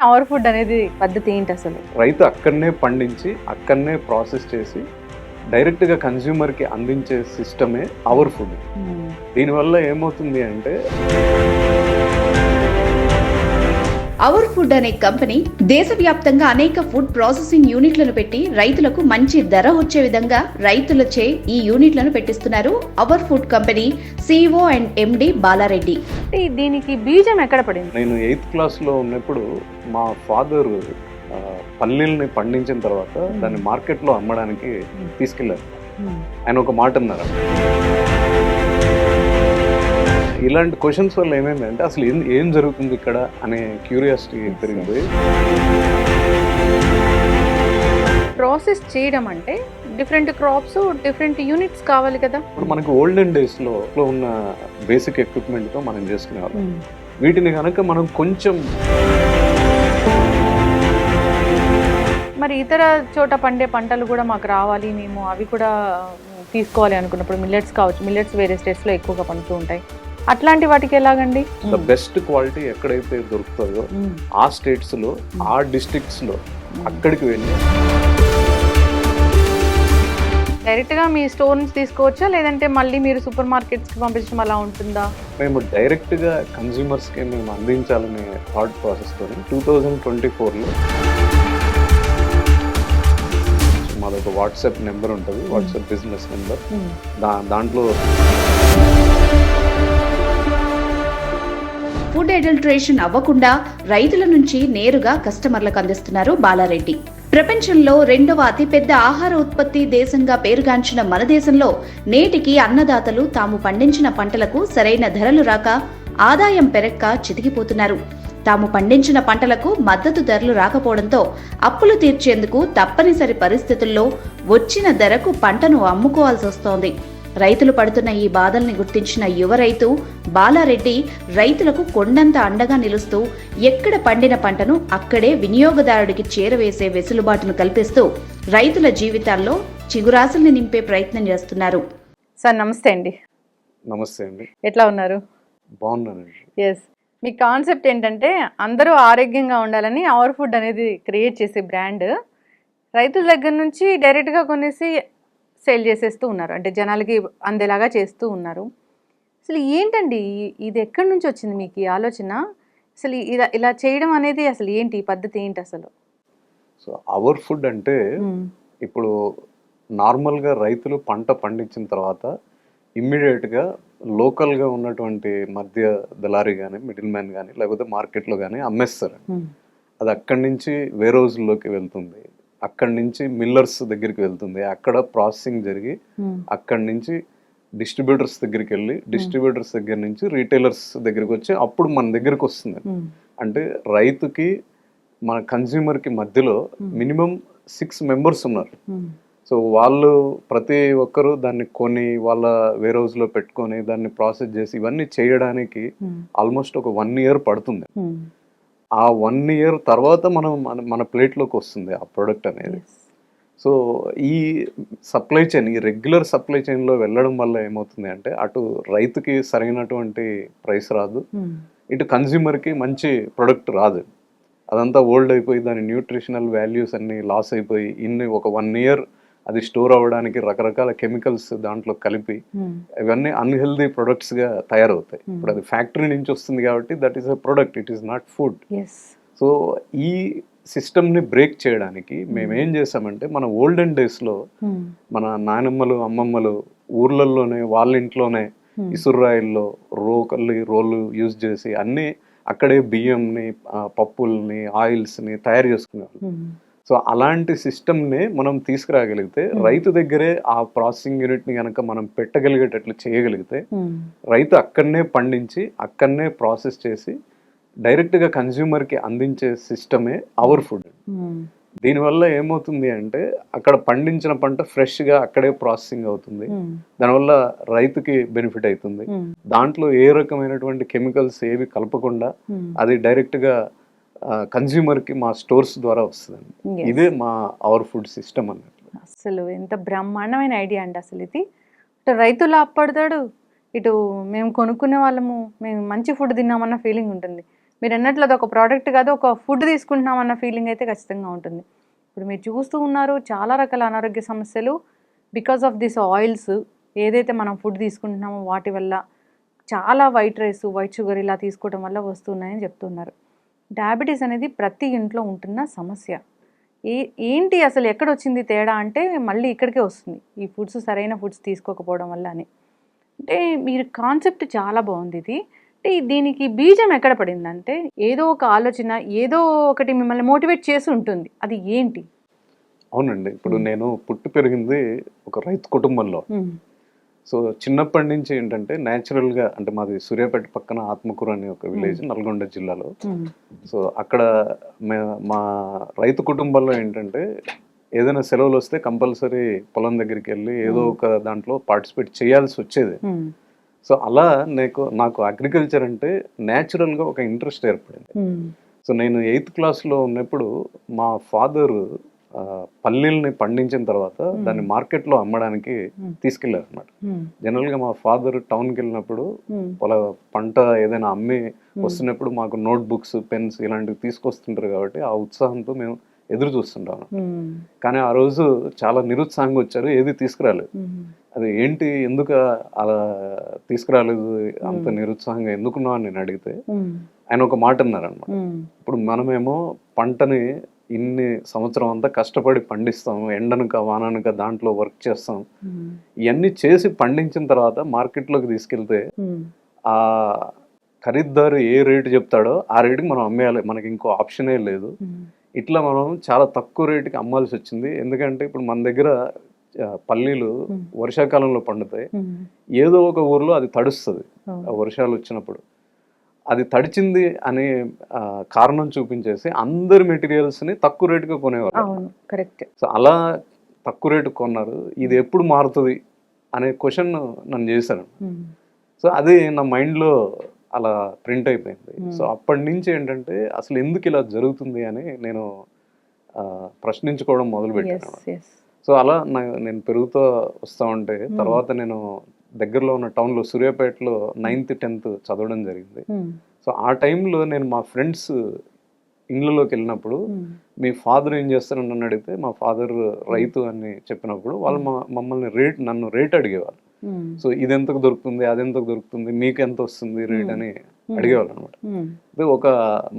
Our food అనేది పద్ధతి ఏంటి అసలు? రైతు అక్కడనే పండించి అక్కడనే ప్రాసెస్ చేసి డైరెక్ట్గా కన్జ్యూమర్కి అందించే సిస్టమే అవర్ ఫుడ్. దీనివల్ల ఏమవుతుంది అంటే అవర్ ఫుడ్ అనే కంపెనీ దేశవ్యాప్తంగా అనేక ఫుడ్ ప్రాసెసింగ్ యూనిట్లను పెట్టి రైతులకు మంచి ధర వచ్చే విధంగా రైతులచే ఈ యూనిట్లను పెట్టిస్తున్నారు our food company CEO and MD Balareddy. అంటే దీనికి బీజం ఎక్కడ పడింది? నేను 8th క్లాస్లో ఉన్నప్పుడు మా ఫాదర్ పల్లీల్ని పండించిన తర్వాత దాన్ని మార్కెట్లో అమ్మడానికి తీసుకెళ్ళారు. ఆయన ఒక మాట అన్నారు, ఇలాంటి క్వశ్చన్స్ వల్ల ఏమైందంటే అసలు ఏం జరుగుతుంది ఇక్కడ అనే క్యూరియాసిటీ పెరిగింది. ప్రాసెస్ చేయడం అంటే డిఫరెంట్ క్రాప్స్ డిఫరెంట్ యూనిట్స్ కావాలి కదా. ఇప్పుడు మనకు ఓల్డెన్ డేస్లో ఉన్న బేసిక్ ఎక్విప్మెంట్తో మనం చేసుకునేవాళ్ళం. వీటిని కనుక మనం కొంచెం మరి ఇతర చోట పండే పంటలు కూడా మాకు రావాలి, మేము అవి కూడా తీసుకోవాలి అనుకున్నప్పుడు మిల్లెట్స్ కావచ్చు, మిల్లెట్స్ వేరే స్టేట్స్లో ఎక్కువగా పండుతూ ఉంటాయి, అట్లాంటి వాటికి ఎలాగండి? ద బెస్ట్ క్వాలిటీ ఎక్కడైతే దొరుకుతుందో ఆ స్టేట్స్లో ఆ డిస్ట్రిక్ట్స్లో అక్కడికి వెళ్ళి డైరెక్ట్గా మీ స్టోర్ నుంచి తీసుకోవచ్చా, లేదంటే మళ్ళీ మీరు సూపర్ మార్కెట్స్కి పంపించడం అలా ఉంటుందా? మేము డైరెక్ట్గా కన్జ్యూమర్స్కి మేము అందించాలనే థాట్ ప్రాసెస్తో 2024లో మాదొక వాట్సాప్ నెంబర్ ఉంటుంది, వాట్సాప్ బిజినెస్ నెంబర్. దాంట్లో ఫుడ్ అడల్టరేషన్ అవ్వకుండా రైతుల నుంచి నేరుగా కస్టమర్లకు అందిస్తున్నారు బాలారెడ్డి. ప్రపంచంలో 2వ అతిపెద్ద ఆహార ఉత్పత్తి దేశంగా పేరుగాంచిన మన దేశంలో నేటికి అన్నదాతలు తాము పండించిన పంటలకు సరైన ధరలు రాక ఆదాయం పెరక్క చితికిపోతున్నారు. తాము పండించిన పంటలకు మద్దతు ధరలు రాకపోవడంతో అప్పులు తీర్చేందుకు తప్పనిసరి పరిస్థితుల్లో వచ్చిన ధరకు పంటను అమ్ముకోవాల్సి వస్తోంది. రైతులు పడుతున్న ఈ బాధల్ని గుర్తించిన యువ రైతు బాలారెడ్డి రైతులకు కొండంత అండగా నిలుస్తూ ఎక్కడ పండిన పంటను అక్కడే వినియోగదారుడికి చేరవేసే వెసులుబాటును కల్పిస్తూ రైతుల జీవితాల్లో చిగురాశల్ని నింపే ప్రయత్నం చేస్తున్నారు. సార్ నమస్తే అండి. నమస్తే అండి. ఎట్లా ఉన్నారు? బాగున్నానండి. ఎస్, మీ కాన్సెప్ట్ ఏంటంటే అందరూ ఆరోగ్యంగా ఉండాలని అవర్ ఫుడ్ అనేది క్రియేట్ చేసే బ్రాండ్ రైతుల దగ్గర నుంచి డైరెక్ట్గా కొనేసి సేల్ చేసేస్తూ ఉన్నారు, అంటే జనాలకి అందేలాగా చేస్తూ ఉన్నారు. అసలు ఏంటండి ఇది ఎక్కడి నుంచి వచ్చింది మీకు ఈ ఆలోచన? అసలు ఇలా చేయడం అనేది అసలు ఏంటి, ఈ పద్ధతి ఏంటి అసలు? సో అవర్ ఫుడ్ అంటే ఇప్పుడు నార్మల్గా రైతులు పంట పండించిన తర్వాత ఇమ్మీడియట్గా లోకల్గా ఉన్నటువంటి మధ్య దళారీ కానీ మిడిల్ మ్యాన్ కానీ లేకపోతే మార్కెట్లో కానీ అమ్మేస్తారు. అది అక్కడి నుంచి వేరోజ్లోకి వెళ్తుంది, అక్కడి నుంచి మిల్లర్స్ దగ్గరికి వెళ్తుంది, అక్కడ ప్రాసెసింగ్ జరిగి అక్కడి నుంచి డిస్ట్రిబ్యూటర్స్ దగ్గరికి వెళ్ళి డిస్ట్రిబ్యూటర్స్ దగ్గర నుంచి రీటైలర్స్ దగ్గరికి వచ్చి అప్పుడు మన దగ్గరికి వస్తుంది. అంటే రైతుకి మన కన్జ్యూమర్కి మధ్యలో మినిమం 6 మెంబర్స్ ఉన్నారు. సో వాళ్ళు ప్రతి ఒక్కరు దాన్ని కొని వాళ్ళ వేర్హౌస్లో పెట్టుకొని దాన్ని ప్రాసెస్ చేసి ఇవన్నీ చేయడానికి ఆల్మోస్ట్ ఒక 1 ఇయర్ పడుతుంది. ఆ 1 ఇయర్ తర్వాత మన ప్లేట్లోకి వస్తుంది ఆ ప్రోడక్ట్ అనేది. సో ఈ సప్లై చైన్, ఈ రెగ్యులర్ సప్లై చైన్లో వెళ్ళడం వల్ల ఏమవుతుంది అంటే అటు రైతుకి సరైనటువంటి ప్రైస్ రాదు, ఇటు కన్జ్యూమర్కి మంచి ప్రొడక్ట్ రాదు. అదంతా ఓల్డ్ అయిపోయి దాని న్యూట్రిషనల్ వాల్యూస్ అన్నీ లాస్ అయిపోయి ఒక 1 ఇయర్ అది స్టోర్ అవ్వడానికి రకరకాల కెమికల్స్ దాంట్లో కలిపి ఇవన్నీ అన్హెల్దీ ప్రొడక్ట్స్గా తయారవుతాయి. ఇప్పుడు అది ఫ్యాక్టరీ నుంచి వస్తుంది కాబట్టి that is a product, it is not food. So ఈ సిస్టమ్ని బ్రేక్ చేయడానికి మేము ఏం చేసామంటే మన ఓల్డెన్ డేస్లో మన నాయనమ్మలు అమ్మమ్మలు ఊర్లలోనే వాళ్ళ ఇంట్లోనే ఇసురాయిల్లో రోలు యూజ్ చేసి అన్నీ అక్కడే బియ్యంని పప్పుల్ని ఆయిల్స్ని తయారు చేసుకునేవాళ్ళు. సో అలాంటి సిస్టమ్ని మనం తీసుకురాగలిగితే రైతు దగ్గరే ఆ ప్రాసెసింగ్ యూనిట్ని కనుక మనం పెట్టగలిగేటట్లు చేయగలిగితే రైతు అక్కడనే పండించి అక్కడనే ప్రాసెస్ చేసి డైరెక్ట్గా కన్జ్యూమర్కి అందించే సిస్టమే అవర్ ఫుడ్. దీనివల్ల ఏమవుతుంది అంటే అక్కడ పండించిన పంట ఫ్రెష్గా అక్కడే ప్రాసెసింగ్ అవుతుంది, దానివల్ల రైతుకి బెనిఫిట్ అవుతుంది. దాంట్లో ఏ రకమైనటువంటి కెమికల్స్ ఏవి కలపకుండా అది డైరెక్ట్గా కన్జ్యూమర్కి మా స్టోర్స్ ద్వారా వస్తుందండి. ఇదే మా అవర్ ఫుడ్ సిస్టమ్ అన్నట్లు. అసలు ఎంత బ్రహ్మాండమైన ఐడియా అండి అసలు ఇది. ఇటు రైతు లాభపడతాడు, ఇటు మేము కొనుక్కునే వాళ్ళము మేము మంచి ఫుడ్ తిన్నామన్న ఫీలింగ్ ఉంటుంది. మీరు అన్నట్లు అది ఒక ప్రోడక్ట్ కాదు, ఒక ఫుడ్ తీసుకుంటున్నాం అన్న ఫీలింగ్ అయితే ఖచ్చితంగా ఉంటుంది. ఇప్పుడు మీరు చూస్తూ ఉన్నారు చాలా రకాల అనారోగ్య సమస్యలు బికాస్ ఆఫ్ దిస్ ఆయిల్స్, ఏదైతే మనం ఫుడ్ తీసుకుంటున్నామో వాటి వల్ల చాలా వైట్ రైస్, వైట్ షుగర్ ఇలా తీసుకోవడం వల్ల వస్తున్నాయని చెప్తున్నారు. డయాబెటీస్ అనేది ప్రతి ఇంట్లో ఉంటున్న సమస్య. ఏంటి అసలు ఎక్కడొచ్చింది తేడా అంటే మళ్ళీ ఇక్కడికే వస్తుంది, ఈ ఫుడ్స్ సరైన ఫుడ్స్ తీసుకోకపోవడం వల్ల అని. అంటే మీరు కాన్సెప్ట్ చాలా బాగుంది ఇది. అంటే దీనికి బీజం ఎక్కడ పడిందంటే ఏదో ఒక ఆలోచన, ఏదో ఒకటి మిమ్మల్ని మోటివేట్ చేసి ఉంటుంది, అది ఏంటి? అవునండి, ఇప్పుడు నేను పుట్టి పెరిగింది ఒక రైతు కుటుంబంలో. సో చిన్నప్పటి నుంచి ఏంటంటే న్యాచురల్గా, అంటే మాది సూర్యాపేట పక్కన ఆత్మకూరు అనే ఒక విలేజ్ నల్గొండ జిల్లాలో. సో అక్కడ మా రైతు కుటుంబంలో ఏంటంటే ఏదైనా సెలవులు వస్తే కంపల్సరీ పొలం దగ్గరికి వెళ్ళి ఏదో ఒక దాంట్లో పార్టిసిపేట్ చేయాల్సి వచ్చేది. సో అలా నాకు అగ్రికల్చర్ అంటే న్యాచురల్గా ఒక ఇంట్రెస్ట్ ఏర్పడింది. సో నేను 8th క్లాస్లో ఉన్నప్పుడు మా ఫాదర్ పల్లీల్ని పండించిన తర్వాత దాన్ని మార్కెట్లో అమ్మడానికి తీసుకెళ్లారు అనమాట. జనరల్గా మా ఫాదర్ టౌన్కి వెళ్ళినప్పుడు పంట ఏదైనా అమ్మి వస్తున్నప్పుడు మాకు నోట్ బుక్స్, పెన్స్ ఇలాంటివి తీసుకొస్తుంటారు కాబట్టి ఆ ఉత్సాహంతో మేము ఎదురు చూస్తుంటాము. కానీ ఆ రోజు చాలా నిరుత్సాహంగా వచ్చారు, ఏది తీసుకురాలేదు. అది ఏంటి, ఎందుకు అలా తీసుకురాలేదు, అంత నిరుత్సాహంగా ఎందుకున్నావు అని నేను అడిగితే ఆయన ఒక మాట అన్నారనమాట. ఇప్పుడు మనమేమో పంటని ఇన్ని సంవత్సరం అంతా కష్టపడి పండిస్తాం, ఎండనక వాననక దాంట్లో వర్క్ చేస్తాం, ఇవన్నీ చేసి పండించిన తర్వాత మార్కెట్లోకి తీసుకెళ్తే ఆ ఖరీదారు ఏ రేటు చెప్తాడో ఆ రేటుకి మనం అమ్మేయాలి, మనకి ఇంకో ఆప్షనే లేదు. ఇట్లా మనం చాలా తక్కువ రేటుకి అమ్మాల్సి వచ్చింది. ఎందుకంటే ఇప్పుడు మన దగ్గర పల్లీలు వర్షాకాలంలో పండుతాయి, ఏదో ఒక ఊర్లో అది తడుస్తుంది వర్షాలు వచ్చినప్పుడు. అది తడిచింది అనే కారణం చూపించేసి అందరి మెటీరియల్స్ని తక్కువ రేటుగా కొనేవారు. సో అలా తక్కువ రేటు కొన్నారు. ఇది ఎప్పుడు మారుతుంది అనే క్వశ్చన్ నన్ను చేశారు. సో అది నా మైండ్లో అలా ప్రింట్ అయిపోయింది. సో అప్పటి నుంచి ఏంటంటే అసలు ఎందుకు ఇలా జరుగుతుంది అని నేను ప్రశ్నించుకోవడం మొదలుపెట్టాను. సో అలా నేను పెరుగుతూ వస్తూ ఉంటే తర్వాత నేను దగ్గరలో ఉన్న టౌన్లో సూర్యాపేటలో 9th 10th చదవడం జరిగింది. సో ఆ టైంలో నేను మా ఫ్రెండ్స్ ఇండ్లలోకి వెళ్ళినప్పుడు మీ ఫాదర్ ఏం చేస్తారని నన్ను అడిగితే మా ఫాదర్ రైతు అని చెప్పినప్పుడు వాళ్ళు మమ్మల్ని నన్ను రేట్ అడిగేవాళ్ళు. సో ఇది ఎంతకు దొరుకుతుంది, అది ఎంతకు దొరుకుతుంది, మీకు ఎంత వస్తుంది రేట్ అని అడిగేవాళ్ళు అనమాట.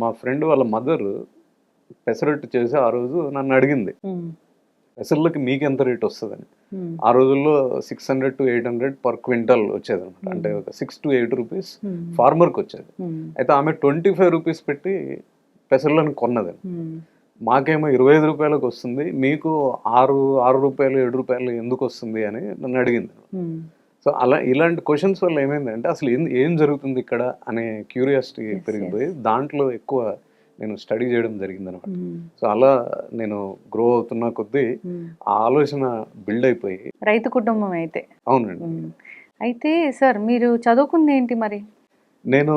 మా ఫ్రెండ్ వాళ్ళ మదర్ పెసరట్టు చేసి ఆ రోజు నన్ను అడిగింది, పెసర్లకి మీకు ఎంత రేట్ వస్తుందని. ఆ రోజుల్లో 600 to 800 per క్వింటల్ వచ్చేది అనమాట. అంటే ఒక 6 to 8 రూపీస్ ఫార్మర్కి వచ్చేది. అయితే ఆమె 25 రూపీస్ పెట్టి పెసర్లను కొన్నది. మాకేమో 25 రూపాయలకు వస్తుంది, మీకు 6 రూపాయలు 7 రూపాయలు ఎందుకు వస్తుంది అని నన్ను అడిగింది. సో అలా ఇలాంటి క్వశ్చన్స్ వల్ల ఏమైందంటే అసలు ఏం జరుగుతుంది ఇక్కడ అనే క్యూరియాసిటీ పెరిగిపోయి దాంట్లో ఎక్కువ నేను స్టడీ చేయడం జరిగింది అనమాట. సో అలా నేను గ్రో అవుతున్న కొద్దీ ఆ ఆలోచన బిల్డ్ అయిపోయి. రైతు కుటుంబం అయితే. అవునండి. అయితే సార్ మీరు చదువుకుంది ఏంటి మరి? నేను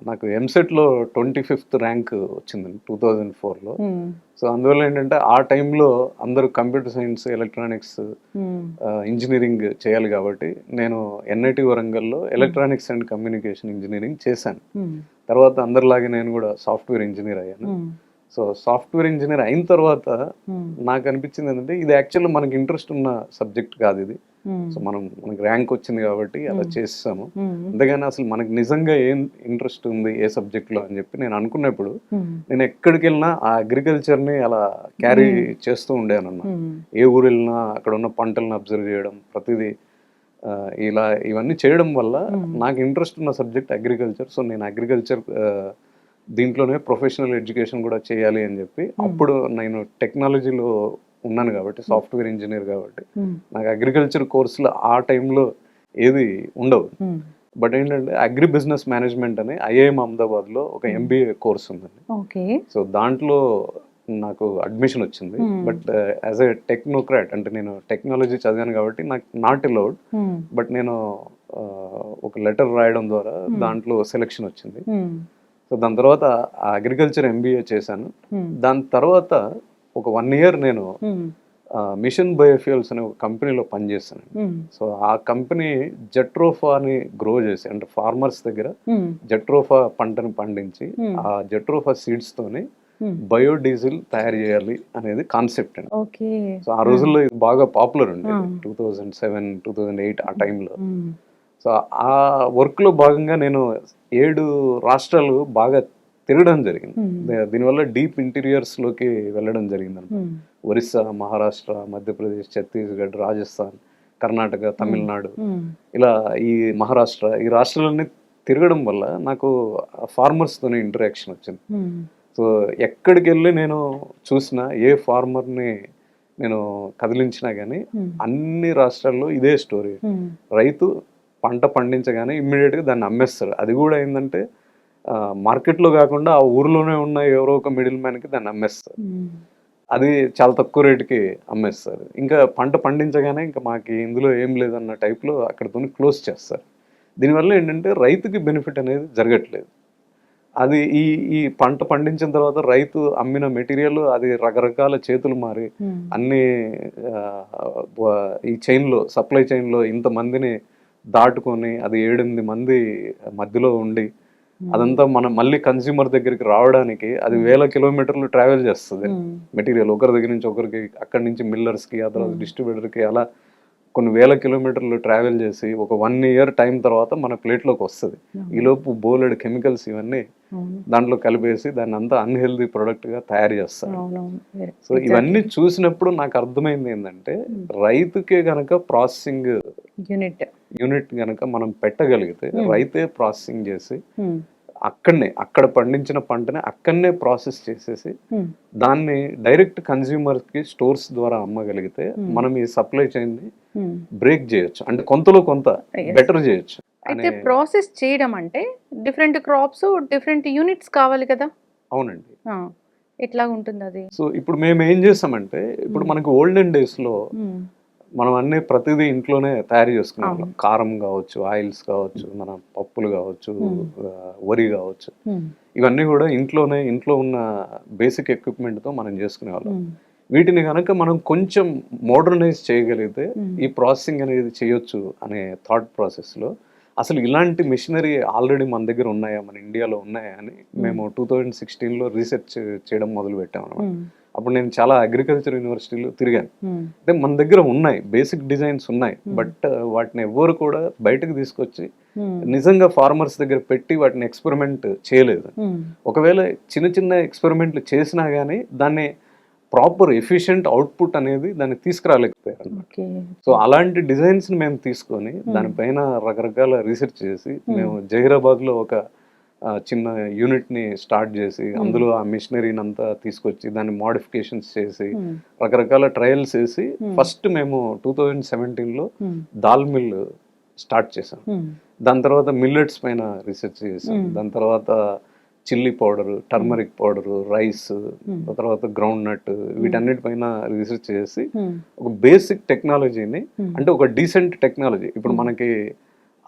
నాకు ఎంసెట్లో 25th ర్యాంక్ వచ్చింది 2004లో. సో అందువల్ల ఏంటంటే ఆ టైంలో అందరూ కంప్యూటర్ సైన్స్, ఎలక్ట్రానిక్స్, ఇంజనీరింగ్ చేయాలి కాబట్టి నేను ఎన్ఐటి వరంగల్లో ఎలక్ట్రానిక్స్ అండ్ కమ్యూనికేషన్ ఇంజనీరింగ్ చేశాను. తర్వాత అందరిలాగే నేను కూడా సాఫ్ట్వేర్ ఇంజనీర్ అయ్యాను. సో సాఫ్ట్వేర్ ఇంజనీర్ అయిన తర్వాత నాకు అనిపించింది ఏంటంటే ఇది యాక్చువల్లీ మనకి ఇంట్రెస్ట్ ఉన్న సబ్జెక్ట్ కాదు ఇది. సో మనకి ర్యాంక్ వచ్చింది కాబట్టి అలా చేసాము. అంతేగాని అసలు మనకి నిజంగా ఏం ఇంట్రెస్ట్ ఉంది ఏ సబ్జెక్ట్లో అని చెప్పి నేను అనుకున్నప్పుడు నేను ఎక్కడికి వెళ్ళినా ఆ అగ్రికల్చర్ని అలా క్యారీ చేస్తూ ఉండేను అన్నమాట. ఏ ఊరు వెళ్ళినా అక్కడ ఉన్న పంటలను అబ్జర్వ్ చేయడం, ప్రతిదీ ఇలా ఇవన్నీ చేయడం వల్ల నాకు ఇంట్రెస్ట్ ఉన్న సబ్జెక్ట్ అగ్రికల్చర్. సో నేను అగ్రికల్చర్ దీంట్లోనే ప్రొఫెషనల్ ఎడ్యుకేషన్ కూడా చేయాలి అని చెప్పి అప్పుడు నేను టెక్నాలజీలో ఉన్నాను కాబట్టి, సాఫ్ట్వేర్ ఇంజనీర్ కాబట్టి నాకు అగ్రికల్చర్ కోర్సులు ఆ టైంలో ఏది ఉండవు. బట్ ఏంటంటే అగ్రి బిజినెస్ మేనేజ్మెంట్ అని ఐఐఎం అహ్మదాబాద్లో ఒక MBA కోర్స్ ఉందండి. సో దాంట్లో నాకు అడ్మిషన్ వచ్చింది. బట్ యాజ్ ఎ టెక్నోక్రాట్, అంటే నేను టెక్నాలజీ చదివాను కాబట్టి నాకు నాట్ అలౌడ్. బట్ నేను ఒక లెటర్ రాయడం ద్వారా దాంట్లో సెలెక్షన్ వచ్చింది. సో దాని తర్వాత అగ్రికల్చర్ MBA చేశాను. దాని తర్వాత ఒక 1 year నేను మిషన్ బయోఫ్యూయల్స్ అనే ఒక కంపెనీలో పనిచేస్తాను. సో ఆ కంపెనీ జెట్రోఫాని గ్రో చేసి, అంటే ఫార్మర్స్ దగ్గర జెట్రోఫా పంటను పండించి ఆ జెట్రోఫా సీడ్స్ తోని బయోడీజిల్ తయారు చేయాలి అనేది కాన్సెప్ట్ అండి. సో ఆ రోజుల్లో ఇది బాగా పాపులర్ ఉండేది 2007, 2008 ఆ టైంలో. సో ఆ వర్క్ లో భాగంగా నేను 7 రాష్ట్రాలు బాగా తిరగడం జరిగింది. దీనివల్ల డీప్ ఇంటీరియర్స్ లోకి వెళ్ళడం జరిగింది అనమాట. ఒరిస్సా, మహారాష్ట్ర, మధ్యప్రదేశ్, ఛత్తీస్గఢ్, రాజస్థాన్, కర్ణాటక, తమిళనాడు, ఇలా ఈ మహారాష్ట్ర, ఈ రాష్ట్రాలన్నీ తిరగడం వల్ల నాకు ఫార్మర్స్తోనే ఇంటరాక్షన్ వచ్చింది. సో ఎక్కడికి వెళ్ళి నేను చూసిన ఏ ఫార్మర్ని నేను కదిలించినా కానీ అన్ని రాష్ట్రాల్లో ఇదే స్టోరీ. రైతు పంట పండించగానే ఇమ్మీడియట్గా దాన్ని అమ్మేస్తారు. అది కూడా ఏంటంటే మార్కెట్లో కాకుండా ఆ ఊర్లోనే ఉన్న ఎవరో ఒక మిడిల్ మ్యాన్కి దాన్ని అమ్మేస్తారు. అది చాలా తక్కువ రేటుకి అమ్మేస్తారు. ఇంకా పంట పండించగానే ఇంకా మాకు ఇందులో ఏం లేదన్న టైప్లో అక్కడితో క్లోజ్ చేస్తారు. దీనివల్ల ఏంటంటే రైతుకి బెనిఫిట్ అనేది జరగట్లేదు. అది ఈ పంట పండించిన తర్వాత రైతు అమ్మిన మెటీరియల్ అది రకరకాల చేతులు మారి అన్ని ఈ చైన్లో, సప్లై చైన్లో ఇంతమందిని దాటుకొని అది 7-8 మంది మధ్యలో ఉండి అదంతా మనం మళ్ళీ కన్స్యూమర్ దగ్గరికి రావడానికి అది 1000 కిలోమీటర్లు ట్రావెల్ చేస్తుంది మెటీరియల్. ఒకరి దగ్గర నుంచి ఒకరికి, అక్కడి నుంచి మిల్లర్స్కి, ఆ తర్వాత డిస్ట్రిబ్యూటర్కి, అలా కొన్ని 1000 కిలోమీటర్లు ట్రావెల్ చేసి ఒక 1 ఇయర్ టైం తర్వాత మన ప్లేట్లోకి వస్తుంది. ఈలోపు బోలెడ్ కెమికల్స్ ఇవన్నీ దాంట్లో కలిపేసి దాన్ని అంతా అన్హెల్దీ ప్రొడక్ట్గా తయారు చేస్తారు. సో ఇవన్నీ చూసినప్పుడు నాకు అర్థమైంది ఏంటంటే రైతుకే గనక ప్రాసెసింగ్ యూనిట్ గనక మనం పెట్టగలిగితే, రైతే ప్రాసెసింగ్ చేసి అక్కడ పండించిన పంటని అక్కడనే ప్రాసెస్ చేసేసి దాన్ని డైరెక్ట్ కన్స్యూమర్ కి స్టోర్స్ ద్వారా అమ్మగలిగితే మనం ఈ సప్లై చైన్ ని బ్రేక్ చేయొచ్చు, అంటే కొంతలో కొంత బెటర్ చేయొచ్చు. అయితే ప్రాసెస్ చేయడం అంటే డిఫరెంట్ క్రాప్స్, డిఫరెంట్ యూనిట్స్ కావాలి కదా? అవునండి. ఎట్లా ఉంటుంది అది? సో ఇప్పుడు మేము ఏం చేస్తామంటే, ఇప్పుడు మనకి ఓల్డెన్ డేస్ లో మనం అన్ని ప్రతిదీ ఇంట్లోనే తయారు చేసుకున్నాం. కారం కావచ్చు, ఆయిల్స్ కావచ్చు, మన పప్పులు కావచ్చు, వరి కావచ్చు, ఇవన్నీ కూడా ఇంట్లో ఉన్న బేసిక్ ఎక్విప్మెంట్తో మనం చేసుకునేవాళ్ళం. వీటిని కనుక మనం కొంచెం మోడర్నైజ్ చేయగలిగితే ఈ ప్రాసెసింగ్ అనేది చేయొచ్చు అనే థాట్ ప్రాసెస్లో అసలు ఇలాంటి మిషనరీ ఆల్రెడీ మన దగ్గర ఉన్నాయా, మన ఇండియాలో ఉన్నాయా అని మేము 2016లో రీసెర్చ్ చేయడం మొదలు పెట్టాం అన్నమాట. అప్పుడు నేను చాలా అగ్రికల్చర్ యూనివర్సిటీలో తిరిగాను. అంటే మన దగ్గర ఉన్నాయి, బేసిక్ డిజైన్స్ ఉన్నాయి, బట్ వాటిని ఎవ్వరు కూడా బయటకు తీసుకొచ్చి నిజంగా ఫార్మర్స్ దగ్గర పెట్టి వాటిని ఎక్స్పెరిమెంట్ చేయలేదు. ఒకవేళ చిన్న చిన్న ఎక్స్పెరిమెంట్లు చేసినా కానీ దాన్ని ప్రాపర్ ఎఫిషియెంట్ అవుట్పుట్ అనేది దాన్ని తీసుకురాలేకపోయారు అనమాట. సో అలాంటి డిజైన్స్ మేము తీసుకొని దానిపైన రకరకాల రీసెర్చ్ చేసి మేము జహీరాబాద్లో ఒక చిన్న యూనిట్ని స్టార్ట్ చేసి అందులో ఆ మిషనరీని అంతా తీసుకొచ్చి దాన్ని మోడిఫికేషన్స్ చేసి రకరకాల ట్రయల్స్ చేసి ఫస్ట్ మేము 2017లో దాల్ మిల్ స్టార్ట్ చేసాం. దాని తర్వాత మిల్లెట్స్ పైన రీసెర్చ్ చేసాం. దాని తర్వాత chilli powder, turmeric powder, rice, తర్వాత గ్రౌండ్ నట్, వీటన్నిటిపైన రీసెర్చ్ చేసి ఒక బేసిక్ టెక్నాలజీని, అంటే ఒక డీసెంట్ టెక్నాలజీ, ఇప్పుడు మనకి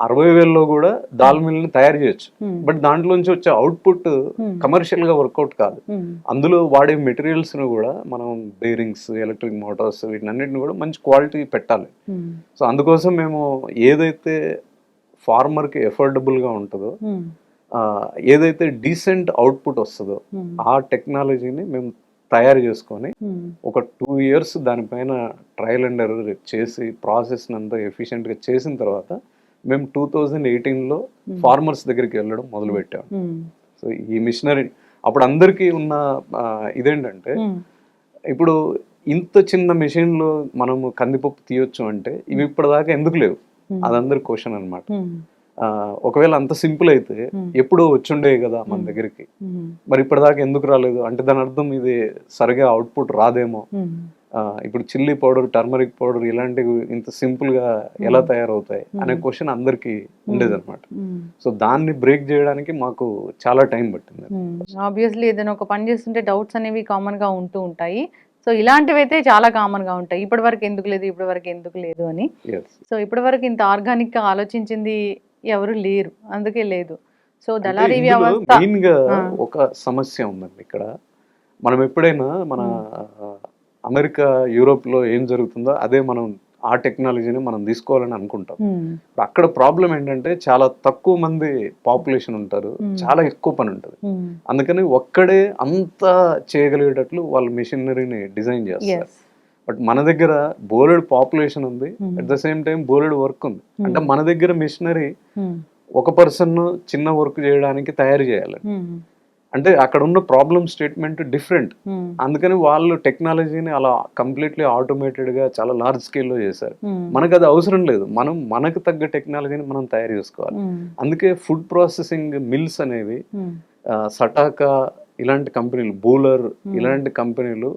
60,000లో కూడా దాల్ మిల్ని తయారు చేయొచ్చు, బట్ దాంట్లోంచి వచ్చే అవుట్పుట్ కమర్షియల్ గా వర్కౌట్ కాదు. అందులో వాడే మెటీరియల్స్ ను కూడా మనం బేరింగ్స్, ఎలక్ట్రిక్ మోటార్స్, వీటినన్నిటిని కూడా మంచి క్వాలిటీ పెట్టాలి. సో అందుకోసం మేము ఏదైతే ఫార్మర్ కి ఎఫోర్డబుల్ గా ఉంటుందో, ఏదైతే డీసెంట్ అవుట్పుట్ వస్తుందో ఆ టెక్నాలజీని మేము తయారు చేసుకొని ఒక 2 years దానిపైన ట్రయల్ అండ్ ఎర్రర్ చేసి ప్రాసెస్ అంతా ఎఫిషియెంట్ గా చేసిన తర్వాత మేము 2018లో ఫార్మర్స్ దగ్గరికి వెళ్ళడం మొదలు పెట్టాము. సో ఈ మిషనరీ అప్పుడు అందరికీ ఉన్న ఇదేంటంటే, ఇప్పుడు ఇంత చిన్న మెషిన్లో మనము కందిపప్పు తీయొచ్చు అంటే ఇవి ఇప్పటిదాకా ఎందుకు లేవు, అదందరి క్వశ్చన్ అనమాట. ఒకవేళ అంత సింపుల్ అయితే ఎప్పుడో వచ్చుండే కదా మన దగ్గరికి, మరి ఇప్పటిదాకా ఎందుకు రాలేదు అంటే దాని అర్థం ఇది సరిగా అవుట్పుట్ రాదేమో. ఇప్పుడు చిల్లీ పౌడర్, టర్మరిక్ పౌడర్ ఇలాంటివి ఇంత సింపుల్ గా ఎలా తయారవుతాయి అనే క్వశ్చన్ అందరికి ఉండేది అనమాట. సో దాన్ని బ్రేక్ చేయడానికి మాకు చాలా టైం పట్టింది. ఆబ్వియస్లీ ఏదైనా ఒక పని చేస్తుంటే డౌట్స్ అనేవి కామన్ గా ఉంటూ ఉంటాయి. సో ఇలాంటివి అయితే చాలా కామన్ గా ఉంటాయి, ఇప్పటి వరకు ఎందుకు లేదు అని. సో ఇప్పటి వరకు ఇంత ఆర్గానిక్ గా ఆలోచించింది ఎవరు లేరు, అందుకే లేదు. సో దళారీ వ్యవస్థ మెయిన్ గా ఒక సమస్య ఉందండి ఇక్కడ. మనం ఎప్పుడైనా మన అమెరికా, యూరోప్లో ఏం జరుగుతుందో అదే మనం ఆ టెక్నాలజీని మనం తీసుకోవాలని అనుకుంటాం. అక్కడ ప్రాబ్లం ఏంటంటే చాలా తక్కువ మంది పాపులేషన్ ఉంటారు, చాలా ఎక్కువ పని ఉంటుంది. అందుకని ఒక్కడే అంతా చేయగలిగేటట్లు వాళ్ళు మెషినరీని డిజైన్ చేస్తారు. బట్ మన దగ్గర బోలెడు పాపులేషన్ ఉంది, అట్ ద సేమ్ టైం బోలెడు వర్క్ ఉంది. అంటే మన దగ్గర మెషినరీ ఒక పర్సన్ చిన్న వర్క్ చేయడానికి తయారు చేయాలి. అంటే అక్కడ ఉన్న ప్రాబ్లమ్ స్టేట్మెంట్ డిఫరెంట్. అందుకని వాళ్ళు టెక్నాలజీని అలా కంప్లీట్లీ ఆటోమేటెడ్ గా చాలా లార్జ్ స్కేల్లో చేశారు. మనకు అది అవసరం లేదు, మనం మనకు తగ్గ టెక్నాలజీని మనం తయారు చేసుకోవాలి. అందుకే ఫుడ్ ప్రాసెసింగ్ మిల్స్ అనేవి సటాకా ఇలాంటి కంపెనీలు, బూలర్ ఇలాంటి కంపెనీలు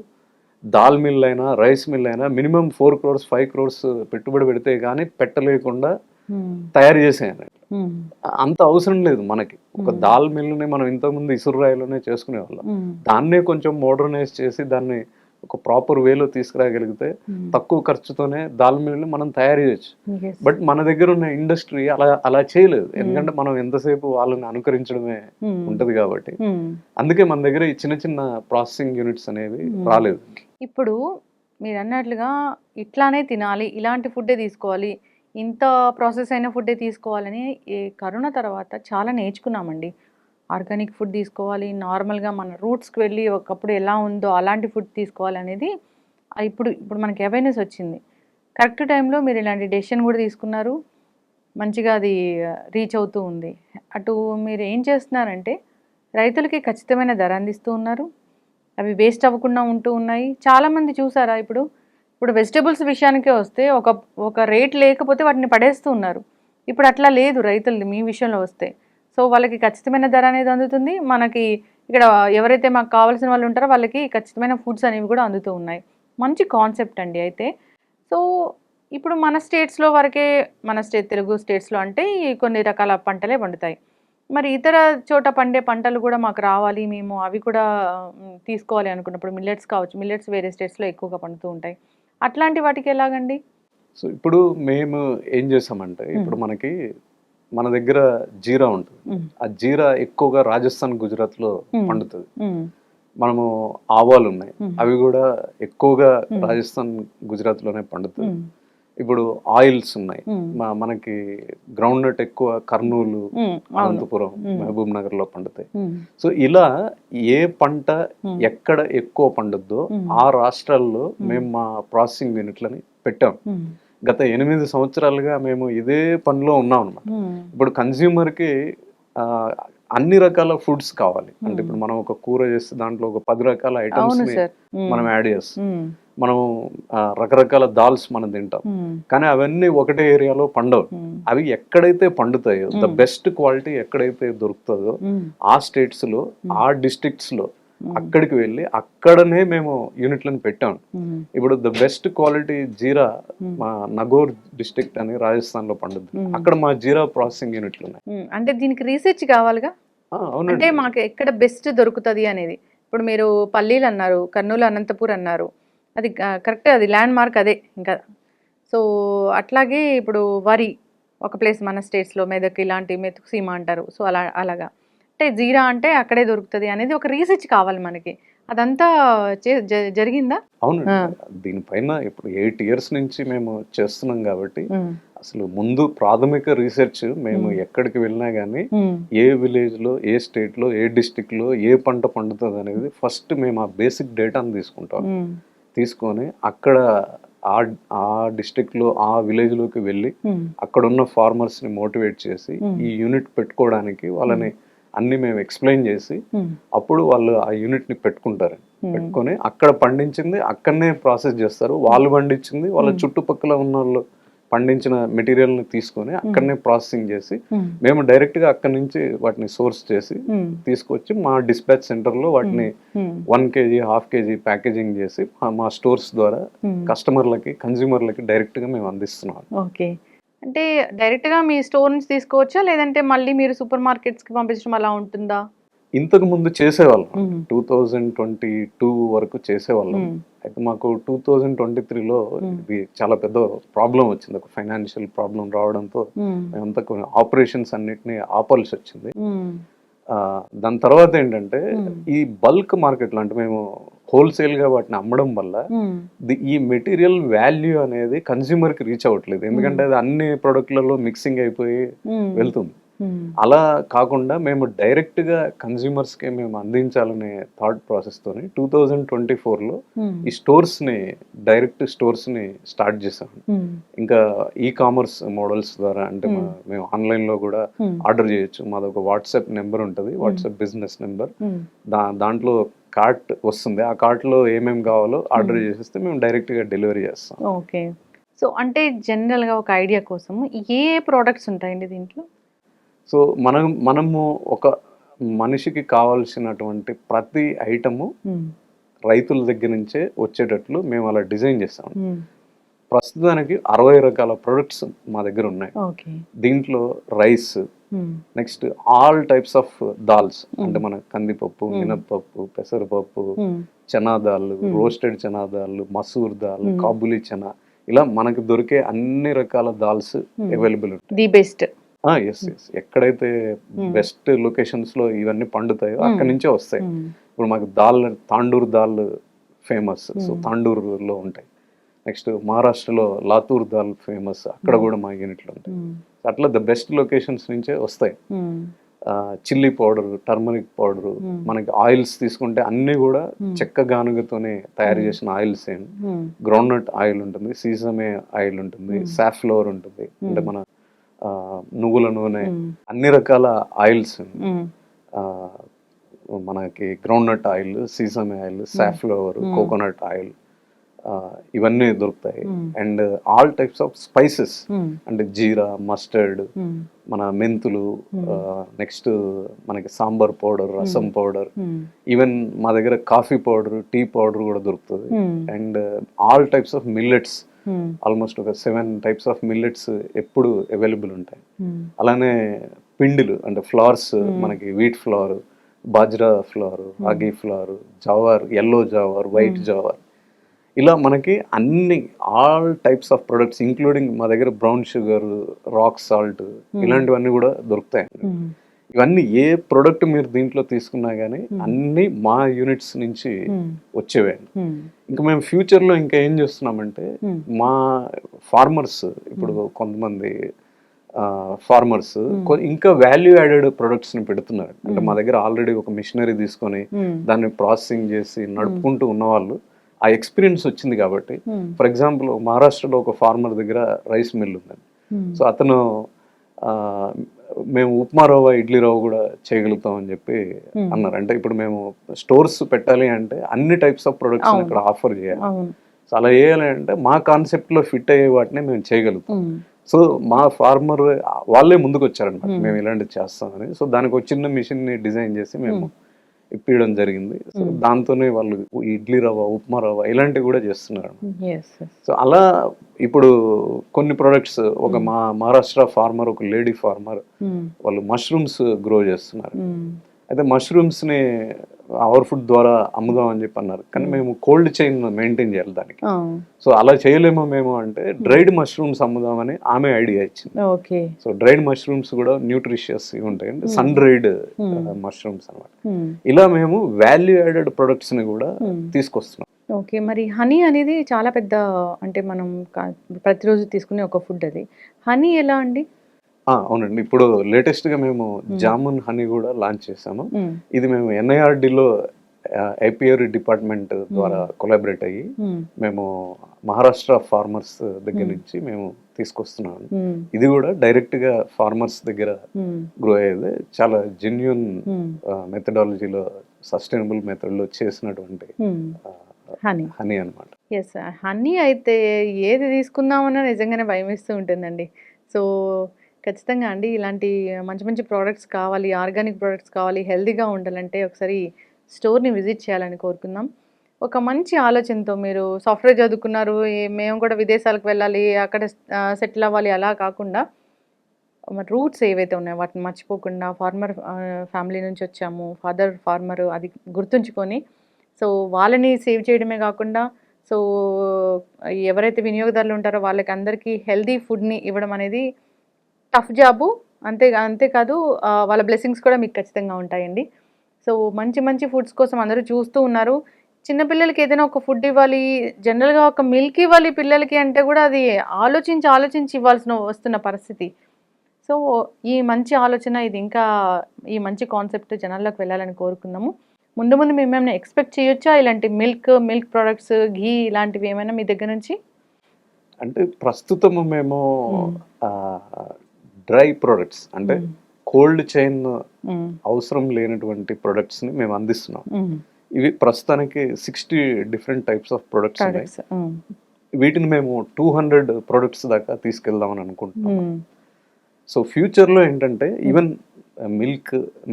దాల్ మిల్ అయినా రైస్ మిల్ అయినా మినిమం 4 crores 5 crores పెట్టుబడి పెడితే కానీ పెట్టలేకుండా తయారు చేసేయాలి. అంత అవసరం లేదు మనకి. ఒక దాల్ మిల్లుని మనం ఇంతకుముందు ఇసురాయిలోనే చేసుకునే వాళ్ళం. దాన్నే కొంచెం మోడర్నైజ్ చేసి దాన్ని ఒక ప్రాపర్ వేలో తీసుకురాగలిగితే తక్కువ ఖర్చుతోనే దాల్ మిల్లుని మనం తయారు చేయొచ్చు. బట్ మన దగ్గర ఉన్న ఇండస్ట్రీ అలా చేయలేదు, ఎందుకంటే మనం ఎంతసేపు వాళ్ళని అనుకరించడమే ఉంటది కాబట్టి. అందుకే మన దగ్గర ఈ చిన్న చిన్న ప్రాసెసింగ్ యూనిట్స్ అనేవి రాలేదు. ఇప్పుడు మీరు అన్నట్లుగా ఇట్లానే తినాలి, ఇలాంటి ఫుడ్డే తీసుకోవాలి, ఇంత ప్రాసెస్ అయిన ఫుడ్డే తీసుకోవాలని ఈ కరోనా తర్వాత చాలా నేర్చుకున్నామండి. ఆర్గానిక్ ఫుడ్ తీసుకోవాలి, నార్మల్గా మన రూట్స్కి వెళ్ళి ఒకప్పుడు ఎలా ఉందో అలాంటి ఫుడ్ తీసుకోవాలి అనేది ఇప్పుడు మనకి అవేర్నెస్ వచ్చింది. కరెక్ట్ టైంలో మీరు ఇలాంటి డెసిషన్ కూడా తీసుకున్నారు, మంచిగా అది రీచ్ అవుతూ ఉంది. అటు మీరు ఏం చేస్తున్నారంటే రైతులకి ఖచ్చితమైన ధర అందిస్తూ ఉన్నారు, అవి వేస్ట్ అవ్వకుండా ఉంటూ ఉన్నాయి. చాలామంది చూసారా, ఇప్పుడు వెజిటబుల్స్ విషయానికే వస్తే ఒక రేట్ లేకపోతే వాటిని పడేస్తూ ఉన్నారు. ఇప్పుడు అట్లా లేదు రైతులది మీ విషయంలో వస్తే. సో వాళ్ళకి ఖచ్చితమైన ధర అనేది అందుతుంది, మనకి ఇక్కడ ఎవరైతే మాకు కావాల్సిన వాళ్ళు ఉంటారో వాళ్ళకి ఖచ్చితమైన ఫుడ్స్ అనేవి కూడా అందుతూ ఉన్నాయి. మంచి కాన్సెప్ట్ అండి. అయితే సో ఇప్పుడు మన స్టేట్స్లో వరకే, మన తెలుగు స్టేట్స్లో అంటే కొన్ని రకాల పంటలే పండుతాయి. మరి ఇతర చోట పండే పంటలు కూడా మాకు రావాలి, మేము అవి కూడా తీసుకోవాలి అనుకున్నప్పుడు మిల్లెట్స్ కావచ్చు, మిల్లెట్స్ వేరే స్టేట్స్లో ఎక్కువగా పండుతూ ఉంటాయి, అట్లాంటి వాటికి ఎలాగండి? సో ఇప్పుడు మేము ఏం చేసామంటే, ఇప్పుడు మన దగ్గర జీరా ఉంటుంది. ఆ జీరా ఎక్కువగా రాజస్థాన్, గుజరాత్ లో పండుతుంది. మనము ఆవాలు ఉన్నాయి, అవి కూడా ఎక్కువగా రాజస్థాన్, గుజరాత్ లోనే పండుతుంది. ఇప్పుడు ఆయిల్స్ ఉన్నాయి, మనకి గ్రౌండ్ నట్ ఎక్కువ కర్నూలు, అనంతపురం, మహబూబ్ నగర్ లో పండుతాయి. సో ఇలా ఏ పంట ఎక్కడ ఎక్కువ పండుద్దో ఆ రాష్ట్రాల్లో మేము మా ప్రాసెసింగ్ యూనిట్లని పెట్టాం. గత 8 సంవత్సరాలుగా మేము ఇదే పనిలో ఉన్నాం అన్నమాట. ఇప్పుడు కన్స్యూమర్ కి అన్ని రకాల ఫుడ్స్ కావాలి అంటే, ఇప్పుడు మనం ఒక కూర చేస్తే దాంట్లో ఒక 10 రకాల ఐటమ్స్ ని మనం యాడ్ చేస్తాం. మనం రకరకాల దాల్స్ మనం తింటాం, కానీ అవన్నీ ఒకటే ఏరియాలో పండవు. అవి ఎక్కడైతే పండుతాయో, ద బెస్ట్ క్వాలిటీ ఎక్కడైతే దొరుకుతుందో ఆ స్టేట్స్ లో, ఆ డిస్ట్రిక్ట్స్ లో అక్కడికి వెళ్ళి అక్కడనే మేము యూనిట్లను పెట్టాం. ఇప్పుడు ద బెస్ట్ క్వాలిటీ జీరా మా నగోర్ డిస్ట్రిక్ట్ అని రాజస్థాన్ లో పండుద్ది, అక్కడ మా జీరా ప్రాసెసింగ్ యూనిట్లు ఉన్నాయి. అంటే దీనికి రీసెర్చ్ కావాలిగా, అంటే మాకు ఎక్కడ బెస్ట్ దొరుకుతుంది అనేది. ఇప్పుడు మీరు పల్లీలు అన్నారు, కర్నూలు, అనంతపూర్ అన్నారు, అది కరెక్ట్, అది ల్యాండ్ మార్క్ అదే ఇంకా. సో అట్లాగే ఇప్పుడు వరి ఒక ప్లేస్ మన స్టేట్స్లో, మెదక్ ఇలాంటి మెతుకు సీమ అంటారు. సో అలాగా అంటే జీరా అంటే అక్కడే దొరుకుతుంది అనేది ఒక రీసెర్చ్ కావాలి మనకి. అదంతా జరిగిందా? అవును, దీనిపైన ఇప్పుడు 8 years నుంచి మేము చేస్తున్నాం కాబట్టి అసలు ముందు ప్రాథమిక రీసెర్చ్ మేము ఎక్కడికి వెళ్ళినా గానీ ఏ విలేజ్ లో, ఏ స్టేట్ లో, ఏ డిస్ట్రిక్ట్ లో ఏ పంట పండుతుంది అనేది ఫస్ట్ మేము ఆ బేసిక్ డేటాను తీసుకుంటాం. తీసుకొని అక్కడ ఆ డిస్ట్రిక్ట్ లో, ఆ విలేజ్ లోకి వెళ్ళి అక్కడ ఉన్న ఫార్మర్స్ ని మోటివేట్ చేసి ఈ యూనిట్ పెట్టుకోవడానికి వాళ్ళని అన్ని మేము ఎక్స్ప్లెయిన్ చేసి అప్పుడు వాళ్ళు ఆ యూనిట్ ని పెట్టుకుంటారు. పెట్టుకొని అక్కడ పండించింది అక్కడనే ప్రాసెస్ చేస్తారు. వాళ్ళు పండించింది వాళ్ళ చుట్టుపక్కల ఉన్న వాళ్ళు పండించిన మెటీరియల్ ని తీసుకొని అక్కడనే ప్రాసెసింగ్ చేసి మేము డైరెక్ట్ గా అక్కడి నుంచి వాటిని సోర్స్ చేసి తీసుకొచ్చి మా డిస్పాచ్ సెంటర్ లో వాటిని 1 kg 1/2 kg ప్యాకేజింగ్ చేసి మా స్టోర్స్ ద్వారా కస్టమర్లకి, కన్స్యూమర్లకి డైరెక్ట్ గా మేము అందిస్తున్నాం. ఓకే, అంటే డైరెక్ట్ గా మీ స్టోర్ నుంచి తీసుకోవచ్చా, లేదంటే మళ్ళీ మీరు సూపర్ మార్కెట్స్ కి పంపించడం అలా ఉంటుందా? ఇంతకు ముందు చేసేవాళ్ళం, 2022 వరకు చేసేవాళ్ళం. అయితే మాకు 2023లో ఇది చాలా పెద్ద ప్రాబ్లం వచ్చింది, ఒక ఫైనాన్షియల్ ప్రాబ్లం రావడంతో మేమంతా కొన్ని ఆపరేషన్స్ అన్నిటిని ఆపాల్సి వచ్చింది. దాని తర్వాత ఏంటంటే ఈ బల్క్ మార్కెట్లో, అంటే మేము హోల్సేల్గా వాటిని అమ్మడం వల్ల ఈ మెటీరియల్ వాల్యూ అనేది కన్స్యూమర్కి రీచ్ అవ్వట్లేదు, ఎందుకంటే అది అన్ని ప్రొడక్ట్లలో మిక్సింగ్ అయిపోయి వెళ్తుంది. అలా కాకుండా మేము డైరెక్ట్గా కన్స్యూమర్స్కి మేము అందించాలనే థాట్ ప్రాసెస్తోని 2024లో ఈ స్టోర్స్ని డైరెక్ట్ స్టోర్స్ని స్టార్ట్ చేసాము. ఇంకా కామర్స్ మోడల్స్ ద్వారా, అంటే మేము ఆన్లైన్లో కూడా ఆర్డర్ చేయొచ్చు. మాది ఒక వాట్సాప్ నెంబర్ ఉంటుంది, వాట్సాప్ బిజినెస్ నెంబర్. దాంట్లో కార్ట్ వస్తుంది, ఆ కార్ట్లో ఏమేమి కావాలో ఆర్డర్ చేసేస్తే మేము డైరెక్ట్గా డెలివరీ చేస్తాం. ఓకే. సో అంటే జనరల్గా ఒక ఐడియా కోసం ఏ ప్రోడక్ట్స్ ఉంటాయండి దీంట్లో? సో మనము ఒక మనిషికి కావాల్సినటువంటి ప్రతి ఐటము రైతుల దగ్గర నుంచే వచ్చేటట్లు మేము అలా డిజైన్ చేస్తాము. ప్రస్తుతానికి 60 రకాల ప్రొడక్ట్స్ మా దగ్గర ఉన్నాయి. దీంట్లో rice, next all types of dals, అంటే మన కందిపప్పు, మినప్పప్పు, పెసరపప్పు, చనా దాల్, రోస్టెడ్ చనా దాల్, మసూర్ దాల్, కాబులి చనా, ఇలా మనకు దొరికే అన్ని రకాల దాల్స్ అవైలబుల్ ఉంటాయి. The best. ఎస్ ఎక్కడైతే బెస్ట్ లొకేషన్స్ లో ఇవన్నీ పండుతాయో అక్కడి నుంచే వస్తాయి. ఇప్పుడు మాకు తాండూర్ దాల్ ఫేమస్, సో తాండూరులో ఉంటాయి. నెక్స్ట్ మహారాష్ట్రలో లాతూర్ దాల్ ఫేమస్, అక్కడ కూడా మా యూనిట్లు ఉంటాయి. అట్లా ద బెస్ట్ లొకేషన్స్ నుంచే వస్తాయి. చిల్లీ పౌడర్, టర్మరిక్ పౌడర్, మనకి ఆయిల్స్ తీసుకుంటే అన్ని కూడా చెక్క గానుగతోనే తయారు చేసిన ఆయిల్స్. గ్రౌండ్ నట్ ఆయిల్ ఉంటుంది, సీసమే ఆయిల్ ఉంటుంది, సాఫ్లవర్ ఉంటుంది, అంటే మన నువ్వుల నూనె, అన్ని రకాల ఆయిల్స్, మనకి groundnut oil, sesame oil, safflower, coconut oil, ఇవన్నీ దొరుకుతాయి. And all types of spices, అంటే జీరా, మస్టర్డ్, మన మెంతులు, నెక్స్ట్ మనకి sambar powder, rasam powder, even మా దగ్గర కాఫీ పౌడర్, టీ పౌడర్ కూడా దొరుకుతుంది. And all types of millets, almost ఒక 7 టైప్స్ ఆఫ్ మిల్లెట్స్ ఎప్పుడు అవైలబుల్ ఉంటాయి. అలానే పిండిలు, అంటే ఫ్లవర్స్, మనకి wheat flour, bajra flour, ragi flour, jowar, yellow jowar, white jowar, ఇలా మనకి అన్ని all types of products including మా దగ్గర బ్రౌన్ షుగర్, రాక్ సాల్ట్, ఇలాంటివన్నీ కూడా దొరుకుతాయి. ఇవన్నీ ఏ ప్రొడక్ట్ మీరు దీంట్లో తీసుకున్నా కానీ అన్ని మా యూనిట్స్ నుంచి వచ్చేవే. ఇంకా మేము ఫ్యూచర్లో ఇంకా ఏం చేస్తున్నామంటే, మా ఫార్మర్స్, ఇప్పుడు కొంతమంది ఫార్మర్స్ ఇంకా వాల్యూ యాడెడ్ ప్రొడక్ట్స్ని పెడుతున్నారు. అంటే మా దగ్గర ఆల్రెడీ ఒక మిషనరీ తీసుకొని దాన్ని ప్రాసెసింగ్ చేసి నడుపుకుంటూ ఉన్నవాళ్ళు, ఆ ఎక్స్పీరియన్స్ వచ్చింది కాబట్టి. ఫర్ ఎగ్జాంపుల్ మహారాష్ట్రలో ఒక ఫార్మర్ దగ్గర రైస్ మిల్ ఉందండి. సో అతను మేము ఉప్మా రవ్వ, ఇడ్లీ రవ్వ కూడా చేయగలుగుతాం అని చెప్పి అన్నారు. అంటే ఇప్పుడు మేము స్టోర్స్ పెట్టాలి అంటే అన్ని టైప్స్ ఆఫ్ ప్రొడక్ట్స్ ఇక్కడ ఆఫర్ చేయాలి. సో అలా చేయాలి అంటే మా కాన్సెప్ట్ లో ఫిట్ అయ్యే వాటిని మేము చేయగలుగుతాం. సో మా ఫార్మర్ వాళ్ళే ముందుకు వచ్చారనమాట, మేము ఇలాంటివి చేస్తామని. సో దానికి ఒక చిన్న మిషన్ ని డిజైన్ చేసి మేము ఇప్పించడం జరిగింది. సో దాంతోనే వాళ్ళు ఇడ్లీ రవ్వ, ఉప్మా రవ్వ ఇలాంటివి కూడా చేస్తున్నారు. సో అలా ఇప్పుడు కొన్ని ప్రొడక్ట్స్, ఒక మహారాష్ట్ర ఫార్మర్, ఒక లేడీ ఫార్మర్, వాళ్ళు మష్రూమ్స్ గ్రో చేస్తున్నారు. అయితే మష్రూమ్స్ ని అవర్ ఫుడ్ ద్వారా అమ్ముదాం అని చెప్పి అన్నారు, కానీ మేము కోల్డ్ చైన్ మెయింటైన్ చేయాలి దానికి. సో అలా చేయలేమో మేము అంటే డ్రైడ్ మష్రూమ్స్ అమ్ముదామని ఆమె ఐడియా ఇచ్చింది. సో డ్రైడ్ మష్రూమ్స్ కూడా న్యూట్రిషియస్ ఉంటాయి, అంటే సన్ డ్రైడ్ మష్రూమ్స్ అనమాట. ఇలా మేము వాల్యూ యాడెడ్ ప్రొడక్ట్స్ ని కూడా తీసుకొస్తున్నాం. ఓకే. మరి హనీ అనేది చాలా పెద్ద, అంటే మనం ప్రతిరోజు తీసుకునే ఒక ఫుడ్. అది హనీ ఎలా అండి? అవునండి, ఇప్పుడు లేటెస్ట్ గా మేము జామున్ హనీ కూడా లాంచ్ చేసాము. ఇది మేము ఎన్ఐఆర్డిలో ఏపీఆర్ డిపార్ట్మెంట్ ద్వారా కొలాబరేట్ అయ్యి మేము మహారాష్ట్ర ఫార్మర్స్ దగ్గర నుంచి మేము తీసుకొస్తున్నాము. ఇది కూడా డైరెక్ట్ గా ఫార్మర్స్ దగ్గర గ్రో అయ్యేది, చాలా జెన్యూన్ మెథడాలజీలో, సస్టైనబుల్ మెథడ్ లో చేసినటువంటి హనీ అనమాట. ఎస్, హనీ అయితే ఏది తీసుకుందామన్నా నిజంగానే భయం వేస్తూ ఉంటుందండి. సో ఖచ్చితంగా అండి, ఇలాంటి మంచి మంచి ప్రోడక్ట్స్ కావాలి, ఆర్గానిక్ ప్రోడక్ట్స్ కావాలి, హెల్తీగా ఉండాలంటే ఒకసారి స్టోర్ని విజిట్ చేయాలని కోరుకుందాం. ఒక మంచి ఆలోచనతో మీరు సాఫ్ట్వేర్ చదువుకున్నారు, మేము కూడా విదేశాలకు వెళ్ళాలి, అక్కడ సెటిల్ అవ్వాలి, అలా కాకుండా మరి రూట్స్ ఏవైతే ఉన్నాయో వాటిని మర్చిపోకుండా, ఫార్మర్ ఫ్యామిలీ నుంచి వచ్చాము, ఫాదర్ ఫార్మర్, అది గుర్తుంచుకొని సో వాళ్ళని సేవ్ చేయడమే కాకుండా, సో ఎవరైతే వినియోగదారులు ఉంటారో వాళ్ళకి అందరికీ హెల్తీ ఫుడ్ని ఇవ్వడం అనేది టఫ్ జాబు. అంతేకాదు వాళ్ళ బ్లెస్సింగ్స్ కూడా మీకు ఖచ్చితంగా ఉంటాయండి. సో మంచి మంచి ఫుడ్స్ కోసం అందరూ చూస్తూ ఉన్నారు. చిన్నపిల్లలకి ఏదైనా ఒక ఫుడ్ ఇవ్వాలి, జనరల్‌గా ఒక మిల్క్ ఇవ్వాలి పిల్లలకి అంటే కూడా అది ఆలోచించి వస్తున్న పరిస్థితి. సో, ఈ మంచి ఆలోచన ఇది ఇంకా ఈ మంచి కాన్సెప్ట్ జనాల్లోకి వెళ్ళాలని కోరుకుందాము. ముందు ముందు మేమేమైనా ఎక్స్‌పెక్ట్ చేయొచ్చా? ఇలాంటి మిల్క్ ప్రొడక్ట్స్, ఘీ ఇలాంటివి ఏమైనా మీ దగ్గర నుంచి? అంటే ప్రస్తుతము మేము హ్మ్. డ్రై ప్రొడక్ట్స్ అంటే హ్మ్. కోల్డ్ చైన్ హ్మ్. అవసరం లేనటువంటి ప్రొడక్ట్స్‌ని మేము అందిస్తున్నాం. హ్మ్. ఇవి ప్రస్తుతానికి 60 డిఫరెంట్ టైప్స్ ఆఫ్ ప్రొడక్ట్స్ ఉన్నాయి. ప్రొడక్ట్స్. హ్మ్. వీటిని మేము 200 ప్రొడక్ట్స్ దాకా తీసుకెళ్దామని అనుకుంటున్నాం. హ్మ్. సో ఫ్యూచర్‌లో ఏంటంటే ఈవెన్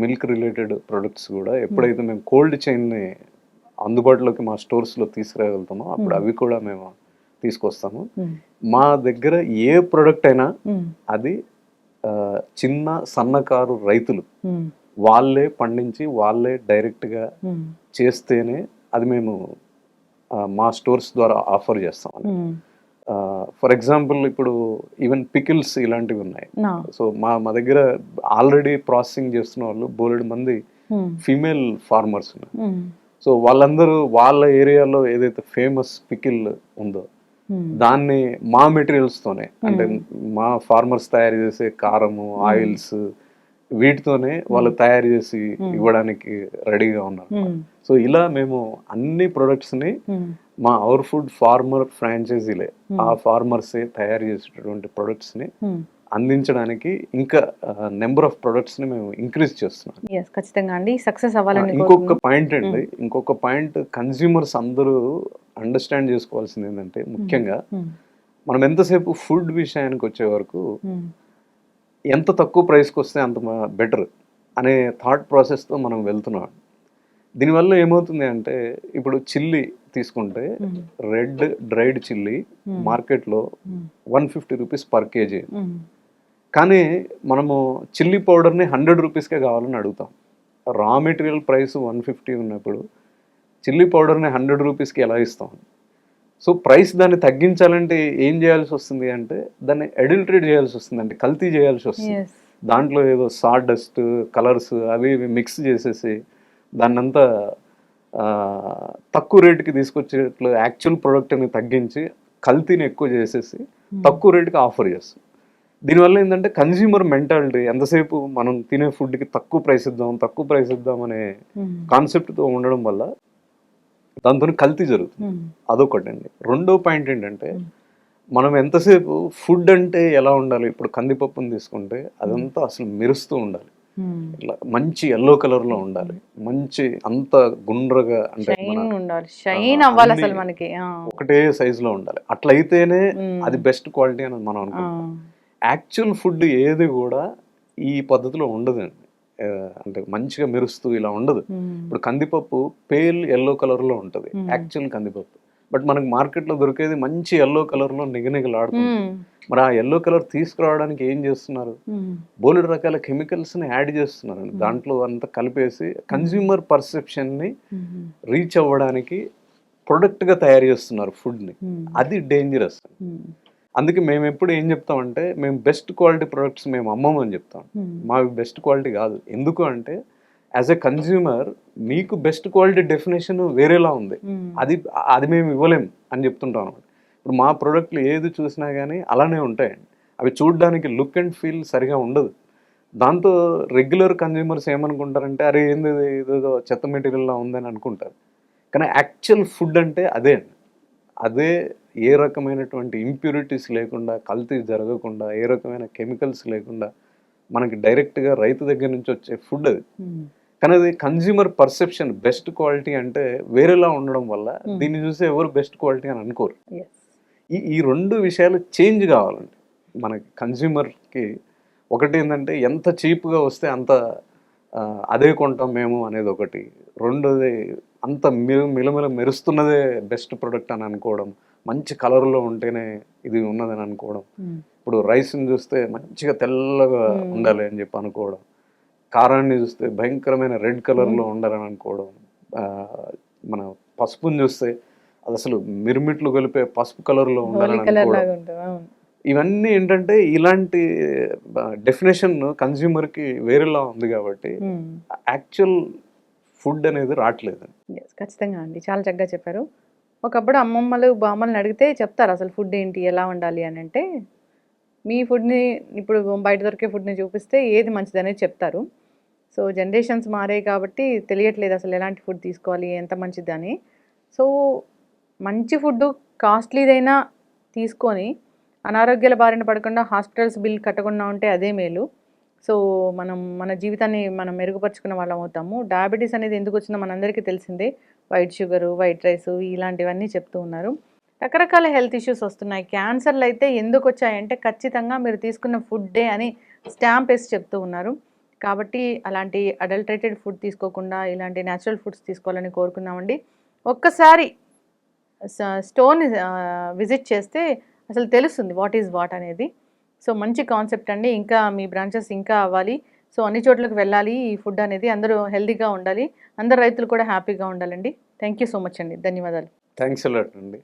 మిల్క్ రిలేటెడ్ ప్రొడక్ట్స్ కూడా ఎప్పుడైతే మేము కోల్డ్ చైన్‌ని అందుబాటులోకి మా స్టోర్స్‌లో తీసుకురాగలుగుతామో అప్పుడు అవి కూడా మేము తీసుకొస్తాము. హ్మ్. మా దగ్గర ఏ ప్రొడక్ట్ అయినా హ్మ్. అది చిన్న సన్నకారు రైతులు హ్మ్. వాళ్ళే పండించి వాళ్ళే డైరెక్ట్‌గా హ్మ్. చేస్తేనే అది మేము మా స్టోర్స్ ద్వారా ఆఫర్ చేస్తామండి. హ్మ్. ఫర్ ఎగ్జాంపుల్ ఇప్పుడు ఈవెన్ పికిల్స్ ఇలాంటివి ఉన్నాయి. నా. సో మా దగ్గర ఆల్రెడీ ప్రాసెసింగ్ చేస్తున్న వాళ్ళు బోలెడు మంది హ్మ్. ఫీమేల్ ఫార్మర్స్ ఉన్నారు. హ్మ్. సో వాళ్ళందరూ వాళ్ళ ఏరియాలో ఏదైతే ఫేమస్ పికిల్ ఉందో హ్మ్. దాన్ని మా మెటీరియల్స్తోనే అంటే మా ఫార్మర్స్ తయారు చేసే కారము, ఆయిల్స్ వీటితోనే వాళ్ళు తయారు చేసి ఇవ్వడానికి రెడీగా ఉన్నారు. హ్మ్. సో ఇలా మేము అన్ని ప్రొడక్ట్స్ని హ్మ్. మా అవర్ ఫుడ్ ఫార్మర్ ఫ్రాంచైజీలే ఆ ఫార్మర్సే తయారు చేసేటటువంటి ప్రొడక్ట్స్ని హ్మ్. అందించడానికి ఇంకా నెంబర్ ఆఫ్ ప్రొడక్ట్స్ని మేము ఇంక్రీజ్ చేస్తున్నాం. యెస్. ఖచ్చితంగా అండి. సక్సెస్ అవ్వాలని ఇంకొక కోరుకుందాం. పాయింట్ అండి, ఇంకొక పాయింట్ కన్స్యూమర్స్ అందరూ అండర్స్టాండ్ చేసుకోవాల్సింది ఏంటంటే ముఖ్యంగా హ్మ్. మనం ఎంతసేపు ఫుడ్ విషయానికి వచ్చే వరకు హ్మ్. ఎంత తక్కువ ప్రైస్కి వస్తే అంత బెటర్ అనే థాట్ ప్రాసెస్తో మనం వెళ్తున్నాం. దీనివల్ల ఏమవుతుంది అంటే ఇప్పుడు చిల్లీ తీసుకుంటే రెడ్ డ్రైడ్ చిల్లీ మార్కెట్లో 150 రూపీస్ పర్ కేజీ. హ్మ్. కానీ మనము చిల్లీ పౌడర్ని 100 రూపీస్కే కావాలని అడుగుతాం. రా మెటీరియల్ ప్రైస్ 150 ఉన్నప్పుడు చిల్లీ పౌడర్ని 100 రూపీస్కి ఎలా ఇస్తాం? సో ప్రైస్ దాన్ని తగ్గించాలంటే ఏం చేయాల్సి వస్తుంది అంటే దాన్ని అడల్టరేట్ చేయాల్సి వస్తుంది, అంటే కల్తీ చేయాల్సి వస్తుంది. యెస్. దాంట్లో ఏదో సాడస్ట్ కలర్స్ అవి ఇవి మిక్స్ చేసేసి దాన్నంతా తక్కువ రేటుకి తీసుకొచ్చేట్లు యాక్చువల్ ప్రోడక్ట్ని తగ్గించి కల్తీని ఎక్కువ చేసేసి తక్కువ రేటుకి ఆఫర్ చేస్తాం. దీనివల్ల ఏంటంటే కన్జ్యూమర్ మెంటాలిటీ ఎంతసేపు మనం తినే ఫుడ్కి తక్కువ ప్రైస్ ఇద్దాం అనే కాన్సెప్ట్తో ఉండడం వల్ల దాంతో కల్తీ జరుగుతుంది. అదొకటి అండి. రెండో పాయింట్ ఏంటంటే మనం ఎంతసేపు ఫుడ్ అంటే ఎలా ఉండాలి, ఇప్పుడు కందిపప్పుని తీసుకుంటే అదంతా అసలు మెరుస్తూ ఉండాలి, ఇట్లా మంచి ఎల్లో కలర్లో ఉండాలి, మంచి అంత గుండ్రగా అంటే మన షైన్ ఉండాలి. షైన్ అవ్వాలి అన్ని అసలు మనకి. ఆ. ఒకటే సైజులో ఉండాలి. అట్లయితేనే అది బెస్ట్ క్వాలిటీ అని మనం అనుకుంటాం. యాక్చువల్ ఫుడ్ ఏది కూడా ఈ పద్ధతిలో ఉండదండి. అంటే మంచిగా మెరుస్తూ ఇలా ఉండదు. ఇప్పుడు కందిపప్పు పేల్ ఎల్లో కలర్లో ఉంటుంది యాక్చువల్ కందిపప్పు, బట్ మనకు మార్కెట్లో దొరికేది మంచి ఎల్లో కలర్లో నిగనిగలాడుతుంది. మరి ఆ ఎల్లో కలర్ తీసుకురావడానికి ఏం చేస్తున్నారు? బోలెడు రకాల కెమికల్స్ని యాడ్ చేస్తున్నారండి. దాంట్లో అంతా కలిపేసి కన్జ్యూమర్ పర్సెప్షన్ని రీచ్ అవ్వడానికి ప్రొడక్ట్గా తయారు చేస్తున్నారు ఫుడ్ని. అది డేంజరస్. అందుకే మేము ఎప్పుడు ఏం చెప్తామంటే మేము బెస్ట్ క్వాలిటీ ప్రొడక్ట్స్ మేము అమ్మమని చెప్తాం. మావి బెస్ట్ క్వాలిటీ కాదు. ఎందుకు అంటే యాజ్ ఎ కన్జ్యూమర్ మీకు బెస్ట్ క్వాలిటీ డెఫినేషన్ వేరేలా ఉంది, అది మేము ఇవ్వలేం అని చెప్తుంటాం అనమాట. ఇప్పుడు మా ప్రోడక్ట్లు ఏది చూసినా కానీ అలానే ఉంటాయండి. అవి చూడడానికి లుక్ అండ్ ఫీల్ సరిగా ఉండదు. దాంతో రెగ్యులర్ కన్జ్యూమర్స్ ఏమనుకుంటారంటే అరే ఏంది ఇదేదో చెత్త మెటీరియల్లా ఉందని అనుకుంటారు. కానీ యాక్చువల్ ఫుడ్ అంటే అదే అండి. అదే ఏ రకమైనటువంటి ఇంప్యూరిటీస్ లేకుండా, కల్తీ జరగకుండా, ఏ రకమైన కెమికల్స్ లేకుండా మనకి డైరెక్ట్గా రైతు దగ్గర నుంచి వచ్చే ఫుడ్ అది. కానీ అది కన్జ్యూమర్ పర్సెప్షన్ బెస్ట్ క్వాలిటీ అంటే వేరేలా ఉండడం వల్ల దీన్ని చూసి ఎవరు బెస్ట్ క్వాలిటీ అని అనుకోరు. ఈ రెండు విషయాలు చేంజ్ కావాలండి మనకి కన్జ్యూమర్కి. ఒకటి ఏంటంటే ఎంత చీప్గా వస్తే అంత అదే కొంటాం మేము అనేది ఒకటి. రెండోది అంత మిలమిల మెరుస్తున్నదే బెస్ట్ ప్రొడక్ట్ అని అనుకోవడం, మంచి కలర్లో ఉంటేనే ఇది ఉన్నదని అనుకోవడం. ఇప్పుడు రైస్ని చూస్తే మంచిగా తెల్లగా ఉండాలి అని చెప్పి అనుకోవడం, కారాన్ని చూస్తే భయంకరమైన రెడ్ కలర్లో ఉండాలని అనుకోవడం, మన పసుపుని చూస్తే అది అసలు మిరుమిట్లు కలిపే పసుపు కలర్లో ఉండాలని అనుకోవడం. ఇవన్నీ ఏంటంటే ఇలాంటి డెఫినేషన్ కన్జ్యూమర్కి వేరేలా ఉంది కాబట్టి యాక్చువల్ ఫుడ్ అనేది రావట్లేదు. Yes, ఖచ్చితంగా అండి. చాలా చక్కగా చెప్పారు. ఒకప్పుడు అమ్మమ్మలు, బామ్మలని అడిగితే చెప్తారు అసలు ఫుడ్ ఏంటి, ఎలా ఉండాలి అని అంటే, మీ ఫుడ్‌ని ఇప్పుడు బయట దొరికే ఫుడ్‌ని చూపిస్తే ఏది మంచిదనేది చెప్తారు. సో, జనరేషన్స్ మారాయి కాబట్టి తెలియట్లేదు అసలు ఎలాంటి ఫుడ్ తీసుకోవాలి, ఎంత మంచిదని. సో, మంచి ఫుడ్డు కాస్ట్‌లీదైనా తీసుకొని, అనారోగ్యాల బారిన పడకుండా హాస్పిటల్స్ బిల్ కట్టకుండా ఉంటే అదే మేలు. సో, మనం మన జీవితాన్ని మనం మెరుగుపరుచుకున్న వాళ్ళం అవుతాము. డయాబెటీస్ అనేది ఎందుకొచ్చిందో మనందరికీ తెలిసిందే. వైట్ షుగరు, వైట్ రైసు ఇలాంటివన్నీ చెప్తూ ఉన్నారు. రకరకాల హెల్త్ ఇష్యూస్ వస్తున్నాయి. క్యాన్సర్‌లయితే ఎందుకొచ్చాయంటే ఖచ్చితంగా మీరు తీసుకున్న ఫుడ్డే అని స్టాంప్ ఏసి చెప్తూ ఉన్నారు. కాబట్టి అలాంటి అడల్టరేటెడ్ ఫుడ్ తీసుకోకుండా ఇలాంటి నేచురల్ ఫుడ్స్ తీసుకోవాలని కోరుకుందామండి. ఒక్కసారి స్టోర్‌ని విజిట్ చేస్తే అసలు తెలుస్తుంది వాట్ ఈజ్ వాట్ అనేది. సో, మంచి కాన్సెప్ట్ అండి. ఇంకా మీ బ్రాంచెస్ ఇంకా అవ్వాలి. సో, అన్ని చోట్లకి వెళ్ళాలి ఈ ఫుడ్ అనేది. అందరూ హెల్తీగా ఉండాలి. అందరు రైతులు కూడా హ్యాపీగా ఉండాలండి. థ్యాంక్ యూ సో మచ్ అండి. ధన్యవాదాలు. థ్యాంక్స్ అలాట్ అండి.